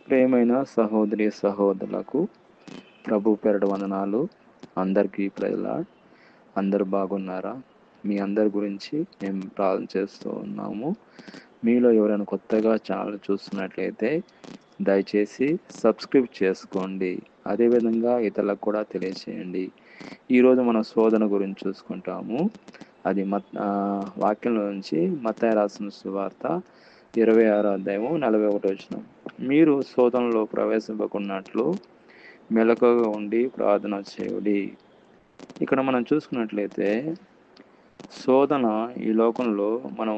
ప్రియమైన సహోదరి సహోదరులకు ప్రభు పేరట వందనాలు. అందరికీ ప్రజల అందరూ బాగున్నారా? మీ అందరి గురించి మేము ప్రార్థన చేస్తూ ఉన్నాము. మీలో ఎవరైనా కొత్తగా ఛానల్ చూస్తున్నట్లయితే దయచేసి సబ్స్క్రైబ్ చేసుకోండి. అదేవిధంగా ఇతరులకు కూడా తెలియచేయండి. ఈరోజు మనం శోధన గురించి చూసుకుంటాము. అది వాక్యంలో నుంచి మత్తయి రాసిన సువార్త 26వ అధ్యాయము 41వ వచనం. మీరు శోధనలో ప్రవేశింపకున్నట్లు మెలకువగా ఉండి ప్రార్థన చేయుడి. ఇక్కడ మనం చూసుకున్నట్లయితే శోధన ఈ లోకంలో మనం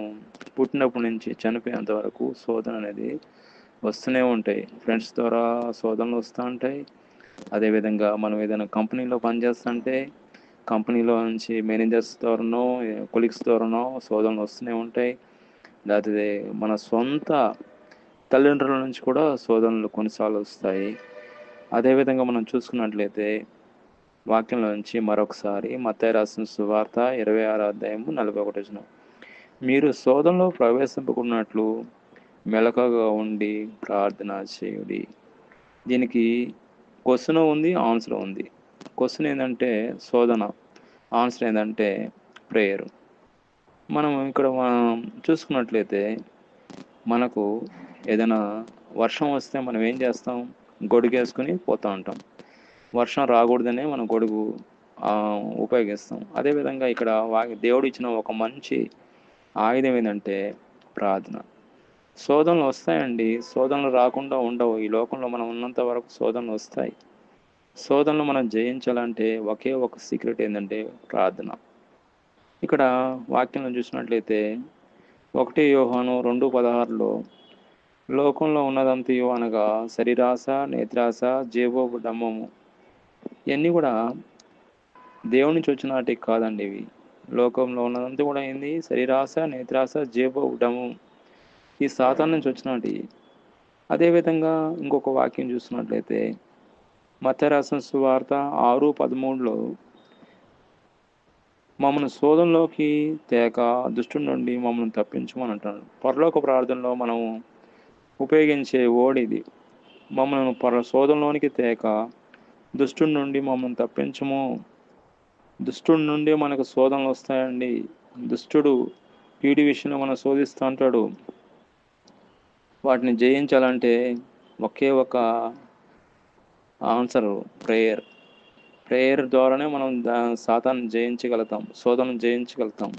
పుట్టినప్పటి నుంచి చనిపోయేంత వరకు శోధన అనేది వస్తూనే ఉంటాయి. ఫ్రెండ్స్ ద్వారా శోధనలు వస్తూ ఉంటాయి. అదేవిధంగా మనం ఏదైనా కంపెనీలో పనిచేస్తుంటే కంపెనీలో నుంచి మేనేజర్స్ ద్వారానో కొలీగ్స్ ద్వారానో శోధనలు వస్తూనే ఉంటాయి. లేకపోతే మన సొంత తల్లిదండ్రుల నుంచి కూడా శోధనలు కొన్నిసార్లు వస్తాయి. అదేవిధంగా మనం చూసుకున్నట్లయితే వాక్యంలో నుంచి మరొకసారి మత్తయి రాసిన సువార్త 26వ అధ్యాయము 41వ వచనం. మీరు శోధనలో ప్రవేశింపకున్నట్లు మెలకువగా ఉండి ప్రార్థన చేయుడి. దీనికి క్వశ్చన్ ఉంది, ఆన్సర్ ఉంది. క్వశ్చన్ ఏంటంటే శోధన, ఆన్సర్ ఏంటంటే ప్రేయర్. మనం ఇక్కడ చూసుకున్నట్లయితే మనకు ఏదైనా వర్షం వస్తే మనం ఏం చేస్తాం? గొడుగు వేసుకుని పోతూ ఉంటాం. వర్షం రాకూడదనే మనం గొడుగు ఉపయోగిస్తాం. అదేవిధంగా ఇక్కడ దేవుడు ఇచ్చిన ఒక మంచి ఆయుధం ఏంటంటే ప్రార్థన. శోధనలు వస్తాయండి, శోధనలు రాకుండా ఉండవు. ఈ లోకంలో మనం ఉన్నంత వరకు శోధనలు వస్తాయి. శోధనలు మనం జయించాలంటే ఒకే ఒక సీక్రెట్ ఏంటంటే ప్రార్థన. ఇక్కడ వాక్యంలో చూసినట్లయితే 1 యోహాను 2:16లో లోకంలో ఉన్నదంతయు అనగా శరీరాశ, నేత్రాశ, జేబోబు డమ్మము, ఇవన్నీ కూడా దేవుని నుంచి వచ్చిన వాటికి కాదండి. ఇవి లోకంలో ఉన్నదంతా కూడా ఏంది? శరీరాశ, నేత్రాశ, జేబోబు డమ్మము, ఈ సాతాను నుంచి వచ్చినవి. అదేవిధంగా ఇంకొక వాక్యం చూసినట్లయితే మత్తయి రాసిన సువార్త 6:13లో మమ్మల్ని శోధనలోకి తేక దుష్టుడి నుండి మమ్మల్ని తప్పించమని అంటాడు. పరలోక ప్రార్థనలో మనం ఉపయోగించే ఓడిది. మమ్మల్ని శోధనలోనికి తేక దుష్టుడి నుండి మమ్మల్ని తప్పించము. దుష్టుడి నుండి మనకు శోధనలు వస్తాయండి. దుష్టుడు కీడి విషయంలో మనం శోధిస్తూ ఉంటాడు. వాటిని జయించాలంటే ఒకే ఒక ఆన్సర్ ప్రేయర్. ప్రేయర్ ద్వారానే మనం సాతాన్ని జయించగలుగుతాం, శోధనను జయించగలుగుతాం.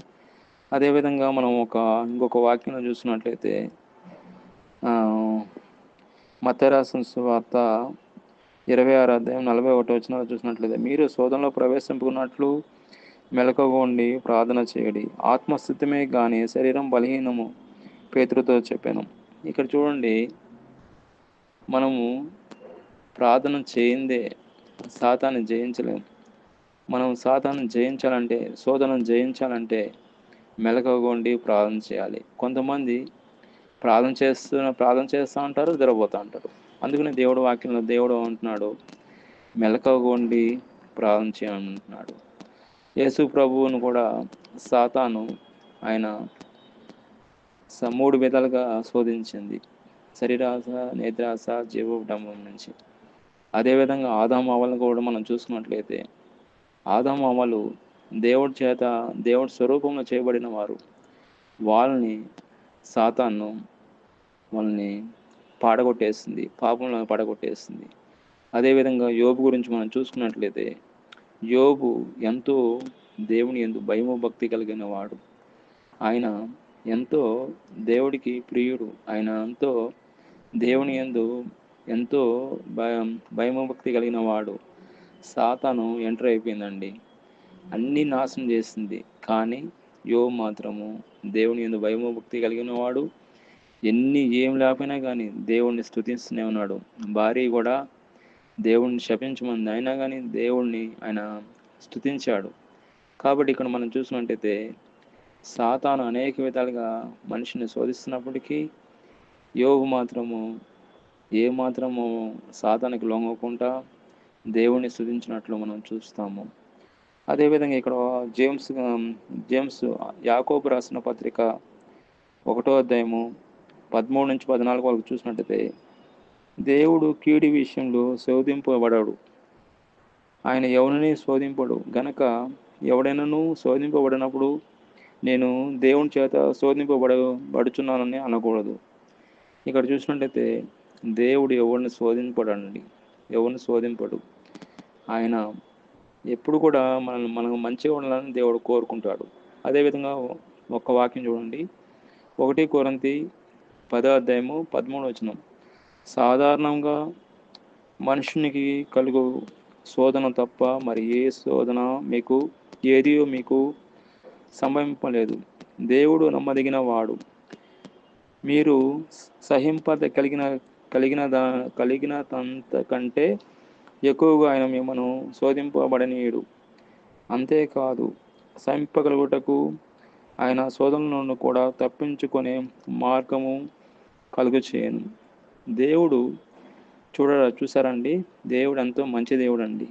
అదేవిధంగా మనం ఇంకొక వాక్యం చూసినట్లయితే మత్తయి రాసిన సువార్త 26వ అధ్యాయం 41వ వచనం చూసినట్లయితే మీరు శోధనలో ప్రవేశింపుకున్నట్లు మెలకువగా ఉండి ప్రార్థన చేయడి, ఆత్మస్థితమే కానీ శరీరం బలహీనము పేతురుతో చెప్పాను. ఇక్కడ చూడండి, మనము ప్రార్థన చేయిందే సాతాన్ని జయించలేము. మనం సాతాన్ని జయించాలంటే, శోధనను జయించాలంటే మెలకువగా ఉండి ప్రార్థన చేయాలి. కొంతమంది ప్రార్థన చేస్తూ ఉంటారు, నిద్రపోతూ ఉంటారు. అందుకని దేవుడు వాక్యంలో దేవుడు అంటున్నాడు మెలకువగా ఉండి ప్రార్థన చేయాలంటున్నాడు. యేసు ప్రభువును కూడా సాతాను ఆయన 3 విధాలుగా శోధించింది. శరీరాశ, నేత్రాశ, జేబోబు డమ్మం నుంచి. అదేవిధంగా ఆదాము అవ్వలను కూడా మనం చూసుకున్నట్లయితే ఆదాము అవ్వలు దేవుడి స్వరూపంలో చేయబడిన వారు. వాళ్ళని సాతాను వాళ్ళని పాడగొట్టేసింది, పాపంలో పడగొట్టేసింది. అదేవిధంగా యోబు గురించి మనం చూసుకున్నట్లయితే యోబు ఎంతో దేవుని యందు భయము భక్తి కలిగిన వాడు. ఆయన ఎంతో దేవుడికి ప్రియుడు. ఆయన ఎంతో దేవుని యందు ఎంతో భయము భక్తి కలిగిన వాడు. సాతాను ఎంటర్ అయిపోయిందండి, అన్నీ నాశనం చేసింది. కానీ యోబు మాత్రము దేవుని యందు భయము భక్తి కలిగిన వాడు. ఏం లేకపోయినా కానీ దేవుణ్ణి స్తుతిస్తూనే ఉన్నాడు. భార్య కూడా దేవుణ్ణి శపించమంది, అయినా కానీ దేవుణ్ణి ఆయన స్తుతించాడు. కాబట్టి ఇక్కడ మనం చూసినట్టయితే సాతాను అనేక విధాలుగా మనిషిని శోధిస్తున్నప్పటికీ యోబు మాత్రము ఏమాత్రము సాతానికి లొంగకుండా దేవుణ్ణి స్తుతించినట్లు మనం చూస్తాము. అదేవిధంగా ఇక్కడ జేమ్స్ యాకోబు రాసిన పత్రిక 1వ అధ్యాయము 13 నుంచి 14 వరకు చూసినట్టయితే దేవుడు కీడి విషయంలో శోధింపబడడు. ఆయన ఎవరిని శోధింపడు గనక ఎవడైనాను శోధింపబడినప్పుడు నేను దేవుని చేత బడుచున్నానని అనకూడదు. ఇక్కడ చూసినట్టయితే దేవుడు ఎవరిని శోధింపడండి, ఎవరిని శోధింపడు. ఆయన ఎప్పుడు కూడా మనం మంచిగా ఉండాలని దేవుడు కోరుకుంటాడు. అదేవిధంగా ఒక వాక్యం చూడండి, 1 కొరింథీ 10:13. సాధారణంగా మనుషునికి కలుగు శోధన తప్ప మరి ఏ శోధన మీకు సంభవింపలేదు. దేవుడు నమ్మదగిన వాడు. మీరు కలిగినదంత కంటే ఎక్కువగా ఆయన మిమ్మను శోధింపబడనీయుడు. అంతేకాదు, సహింపగలుగుటకు ఆయన శోధన నుండి కూడా తప్పించుకునే మార్గము కలుగు చేయను. దేవుడు చూసారండి, దేవుడు ఎంతో మంచి దేవుడు అండి.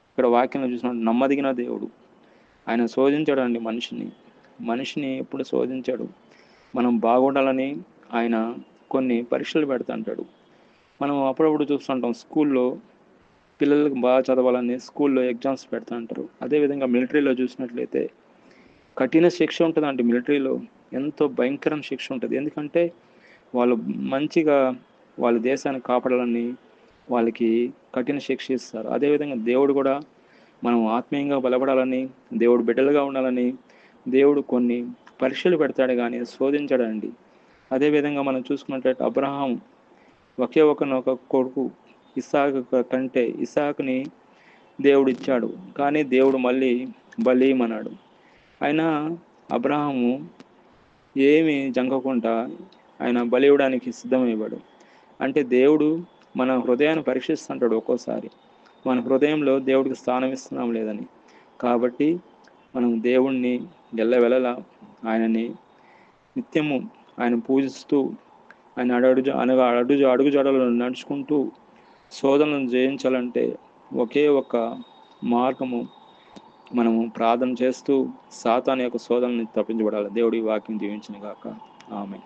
ఇక్కడ వాక్యంలో చూసినట్టు నమ్మదగిన దేవుడు. ఆయన శోధించాడండి మనిషిని ఎప్పుడు శోధించాడు. మనం బాగుండాలని ఆయన కొన్ని పరీక్షలు పెడుతుంటాడు. మనం అప్పుడప్పుడు చూస్తుంటాం, స్కూల్లో పిల్లలకు బాగా చదవాలని స్కూల్లో ఎగ్జామ్స్ పెడుతుంటారు. అదేవిధంగా మిలిటరీలో చూసినట్లయితే కఠిన శిక్ష ఉంటుందండి. మిలిటరీలో ఎంతో భయంకరమైన శిక్ష ఉంటుంది. ఎందుకంటే వాళ్ళు మంచిగా వాళ్ళ దేశాన్ని కాపాడాలని వాళ్ళకి కఠిన శిక్ష ఇస్తారు. అదేవిధంగా దేవుడు కూడా మనం ఆత్మీయంగా బలపడాలని, దేవుడు బిడ్డలుగా ఉండాలని దేవుడు కొన్ని పరీక్షలు పెడతాడు కానీ శోధించడండి. అదేవిధంగా మనం చూసుకున్నట్లయితే అబ్రహాం ఒకే ఒక కొడుకు ఇస్సాకుని దేవుడు ఇచ్చాడు, కానీ దేవుడు మళ్ళీ బలీయమన్నాడు. అయినా అబ్రహాము ఏమి జంకకుండా ఆయన బలి ఇవ్వడానికి సిద్ధమయ్యాడు. అంటే దేవుడు మన హృదయాన్ని పరీక్షిస్తుంటాడు. ఒక్కోసారి మన హృదయంలో దేవుడికి స్థానం ఇస్తున్నాం లేదని. కాబట్టి మనం దేవుణ్ణి ఎల్లవెల్లలా ఆయనని నిత్యము ఆయన పూజిస్తూ ఆయన అడుగు జాడలను నడుచుకుంటూ శోధనను జయించాలంటే ఒకే ఒక మార్గము, మనము ప్రార్థన చేస్తూ సాతాను యొక్క శోధనని తప్పించబడాలి. దేవుడి వాక్యం దీవించును గాక. ఆమేన్.